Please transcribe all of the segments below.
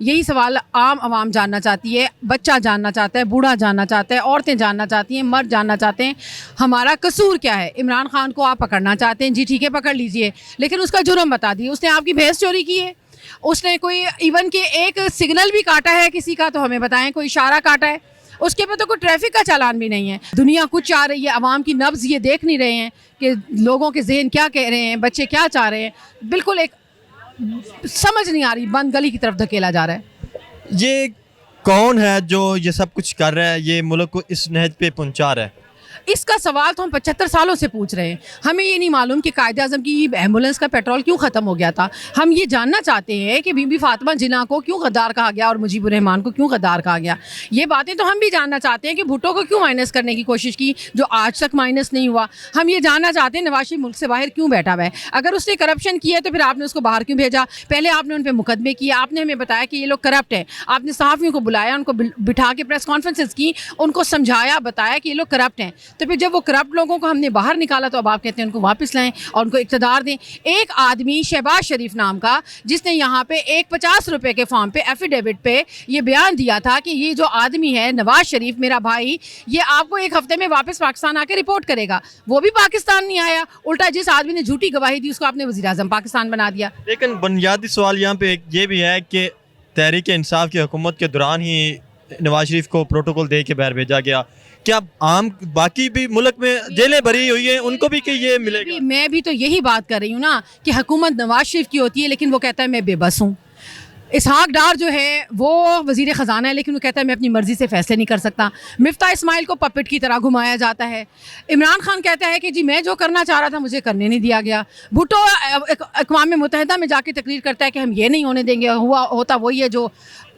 یہی سوال عام عوام جاننا چاہتی ہے, بچہ جاننا چاہتا ہے, بوڑھا جاننا چاہتا ہے, عورتیں جاننا چاہتی ہیں, مرد جاننا چاہتے ہیں ہمارا قصور کیا ہے. عمران خان کو آپ پکڑنا چاہتے ہیں, جی ٹھیک ہے پکڑ لیجئے, لیکن اس کا جرم بتا دیے. اس نے آپ کی بھینس چوری کی ہے, اس نے کوئی ایون کہ ایک سگنل بھی کاٹا ہے کسی کا تو ہمیں بتائیں, کوئی اشارہ کاٹا ہے, اس کے پہ تو کوئی ٹریفک کا چالان بھی نہیں ہے. دنیا کچھ چاہ رہی ہے, عوام کی نبض یہ دیکھ نہیں رہے ہیں کہ لوگوں کے ذہن کیا کہہ رہے ہیں, بچے کیا چاہ رہے ہیں. بالکل ایک سمجھ نہیں آ رہی, بند گلی کی طرف دھکیلا جا رہا ہے. یہ کون ہے جو یہ سب کچھ کر رہا ہے, یہ ملک کو اس نہج پہ پہنچا رہا ہے؟ اس کا سوال تو ہم 75 سالوں سے پوچھ رہے ہیں. ہمیں یہ نہیں معلوم کہ قائد اعظم کی ایمبولینس کا پیٹرول کیوں ختم ہو گیا تھا. ہم یہ جاننا چاہتے ہیں کہ بی بی فاطمہ جناح کو کیوں غدار کہا گیا اور مجیب الرحمان کو کیوں غدار کہا گیا. یہ باتیں تو ہم بھی جاننا چاہتے ہیں کہ بھٹو کو کیوں مائنس کرنے کی کوشش کی جو آج تک مائنس نہیں ہوا. ہم یہ جاننا چاہتے ہیں نواز شریف ملک سے باہر کیوں بیٹھا ہوا ہے. اگر اس نے کرپشن کی ہے تو پھر آپ نے اس کو باہر کیوں بھیجا. پہلے آپ نے ان پہ مقدمے کیے, آپ نے ہمیں بتایا کہ یہ لوگ کرپٹ ہیں, آپ نے صحافیوں کو بلایا, ان کو بٹھا کے پریس کانفرنسز کی, ان کو سمجھایا, بتایا کہ یہ لوگ کرپٹ ہیں. تو پھر جب وہ کرپٹ لوگوں کو ہم نے باہر نکالا تو اب آپ کہتے ہیں ان کو واپس لائیں اور ان کو اقتدار دیں. ایک آدمی شہباز شریف نام کا جس نے یہاں پہ ایک 50 روپے کے فارم پہ ایفیڈیوٹ پہ یہ بیان دیا تھا کہ یہ جو آدمی ہے نواز شریف میرا بھائی, یہ آپ کو ایک ہفتے میں واپس پاکستان آ کے رپورٹ کرے گا, وہ بھی پاکستان نہیں آیا. الٹا جس آدمی نے جھوٹی گواہی دی اس کو آپ نے وزیر اعظم پاکستان بنا دیا. لیکن بنیادی سوال یہاں پہ یہ بھی ہے کہ تحریک انصاف کی حکومت کے دوران ہی نواز شریف کو پروٹوکول دے کے باہر بھیجا گیا. کیا عام باقی بھی ملک میں جیلیں بھری ہوئی ہیں, ان کو بھی کہ یہ ملے گا؟ میں بھی تو یہی بات کر رہی ہوں نا کہ حکومت نواز شریف کی ہوتی ہے لیکن وہ کہتا ہے میں بے بس ہوں. اسحاق ڈار جو ہے وہ وزیر خزانہ ہے لیکن وہ کہتا ہے میں اپنی مرضی سے فیصلے نہیں کر سکتا. مفتاح اسماعیل کو پپٹ کی طرح گھمایا جاتا ہے. عمران خان کہتا ہے کہ جی میں جو کرنا چاہ رہا تھا مجھے کرنے نہیں دیا گیا. بھٹو اقوام متحدہ میں جا کے تقریر کرتا ہے کہ ہم یہ نہیں ہونے دیں گے, ہوتا وہی ہے جو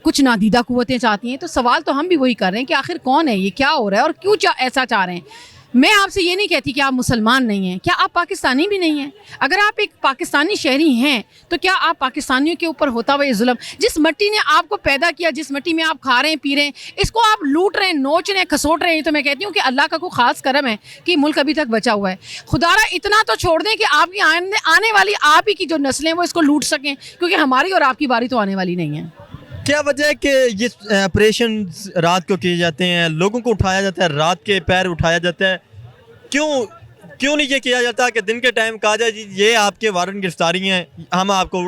کچھ نادیدہ قوتیں چاہتی ہیں. تو سوال تو ہم بھی وہی کر رہے ہیں کہ آخر کون ہے, یہ کیا ہو رہا ہے اور کیوں ایسا چاہ رہے ہیں. میں آپ سے یہ نہیں کہتی کہ آپ مسلمان نہیں ہیں, کیا آپ پاکستانی بھی نہیں ہیں؟ اگر آپ ایک پاکستانی شہری ہیں تو کیا آپ پاکستانیوں کے اوپر ہوتا ہوا یہ ظلم, جس مٹی نے آپ کو پیدا کیا, جس مٹی میں آپ کھا رہے ہیں پی رہے ہیں, اس کو آپ لوٹ رہے ہیں, نوچ رہے ہیں, کھسوٹ رہے ہیں. تو میں کہتی ہوں کہ اللہ کا کوئی خاص کرم ہے کہ ملک ابھی تک بچا ہوا ہے. خدا را اتنا تو چھوڑ دیں کہ آپ کی آنے والی آپ ہی کی جو نسلیں وہ اس کو لوٹ سکیں, کیونکہ ہماری اور آپ کی باری تو آنے والی نہیں ہے. کیا وجہ ہے کہ یہ آپریشن رات کو کیے جاتے ہیں, لوگوں کو اٹھایا جاتا ہے, رات کے پیر اٹھایا جاتا ہے, کیوں نہیں یہ کیا جاتا کہ دن کے ٹائم کہا جائے جی یہ آپ کے وارنٹ گرفتاری ہیں, ہم آپ کو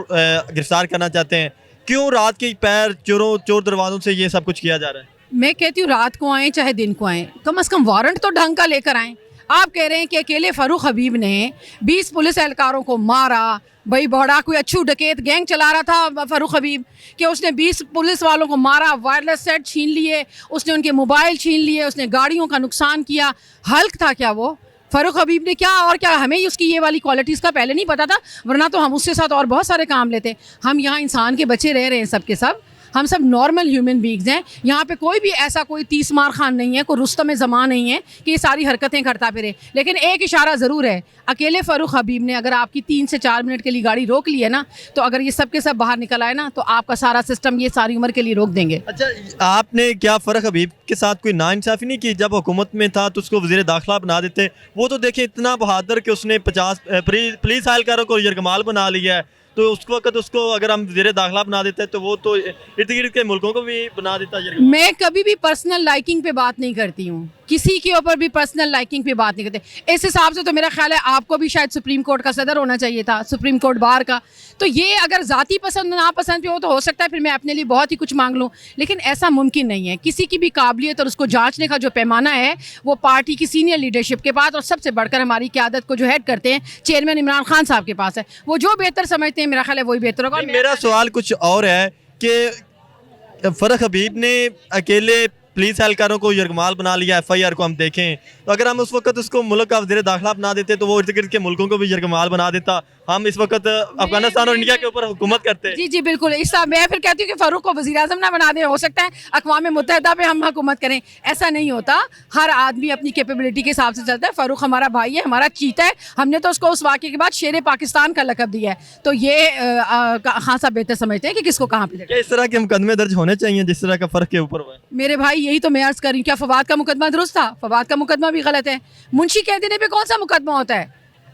گرفتار کرنا چاہتے ہیں. کیوں رات کے پیر چور دروازوں سے یہ سب کچھ کیا جا رہا ہے؟ میں کہتی ہوں رات کو آئیں چاہے دن کو آئیں, کم از کم وارنٹ تو ڈھنگ کا لے کر آئیں. آپ کہہ رہے ہیں کہ اکیلے فاروق حبیب نے 20 پولیس اہلکاروں کو مارا. بھائی بہڑا کوئی اچھو ڈکیت گینگ چلا رہا تھا فاروق حبیب کہ اس نے 20 پولیس والوں کو مارا, وائرلیس سیٹ چھین لیے, اس نے ان کے موبائل چھین لیے, اس نے گاڑیوں کا نقصان کیا. ہلک تھا کیا وہ فاروق حبیب نے؟ کیا اور کیا ہمیں اس کی یہ والی کوالٹیز کا پہلے نہیں پتا تھا؟ ورنہ تو ہم اس کے ساتھ اور بہت سارے کام لیتے. ہم یہاں انسان کے بچے رہ رہے ہیں سب کے سب, ہم سب نارمل ہیومن بینگز ہیں. یہاں پہ کوئی بھی ایسا کوئی 30 مار خان نہیں ہے, کوئی رستم زمان نہیں ہے کہ یہ ساری حرکتیں کرتا پھرے. لیکن ایک اشارہ ضرور ہے, اکیلے فاروق حبیب نے اگر آپ کی 3 سے 4 منٹ کے لیے گاڑی روک لی ہے نا, تو اگر یہ سب کے سب باہر نکل آئے نا تو آپ کا سارا سسٹم یہ ساری عمر کے لیے روک دیں گے. اچھا, آپ نے کیا فاروق حبیب کے ساتھ کوئی ناانصافی نہیں کی؟ جب حکومت میں تھا تو اس کو وزیر داخلہ بنا دیتے. وہ تو دیکھیں اتنا بہادر کہ اس نے 50 پولیس اہلکاروں کو یرغمال بنا لیا ہے. تو اس وقت اس کو اگر ہم وزیر داخلہ بنا دیتے تو وہ تو ارد گرد کے ملکوں کو بھی بنا دیتا. میں کبھی بھی پرسنل لائکنگ پہ بات نہیں کرتی ہوں, کسی کے اوپر بھی پرسنل لائکنگ پہ بات نہیں کرتے. اس حساب سے تو میرا خیال ہے آپ کو بھی شاید سپریم کورٹ کا صدر ہونا چاہیے تھا, سپریم کورٹ بار کا. تو یہ اگر ذاتی پسند ناپسند پہ ہو تو ہو سکتا ہے پھر میں اپنے لیے بہت ہی کچھ مانگ لوں, لیکن ایسا ممکن نہیں ہے. کسی کی بھی قابلیت اور اس کو جانچنے کا جو پیمانہ ہے وہ پارٹی کی سینئر لیڈرشپ کے پاس اور سب سے بڑھ کر ہماری قیادت کو جو ہیڈ کرتے ہیں چیئرمین عمران خان صاحب کے پاس ہے. وہ جو بہتر سمجھتے ہیں میرا خیال ہے وہی بہتر ہوگا. میرا سوال کچھ اور ہے کہ فاروق حبیب نے اکیلے پولیس اہلکاروں کو یرغمال بنا لیا. ایف آئی آر کو ہم دیکھیں تو اگر ہم اس وقت اس کو ملک کا وزیر داخلہ بنا دیتے تو وہ ارد گرد کے ملکوں کو بھی یرغمال بنا دیتا. ہم اس وقت افغانستان اور انڈیا کے اوپر حکومت کرتے ہیں. جی بالکل. اس میں پھر کہتی ہوں کہ فاروق کو وزیر اعظم نہ بنا دیں, ہو سکتا ہے اقوام متحدہ پہ ہم حکومت کریں. ایسا نہیں ہوتا, ہر آدمی اپنی کیپیبلٹی کے حساب سے چلتا ہے. فاروق ہمارا بھائی ہے, ہمارا چیتا ہے. ہم نے تو اس کو اس واقعے کے بعد شیر پاکستان کا لقب دیا ہے. تو یہ خان صاحب بہتر سمجھتے ہیں کہ کس کو کہاں پہ. اس طرح کے مقدمے درج ہونے چاہیے جس طرح کا فرق کے اوپر ہوا ہے. میرے بھائی یہی تو میں عرض کر رہی ہوں. کیا فواد کا مقدمہ درست تھا؟ فواد کا مقدمہ بھی غلط ہے. منشی کہہ دینے پہ کون سا مقدمہ ہوتا ہے؟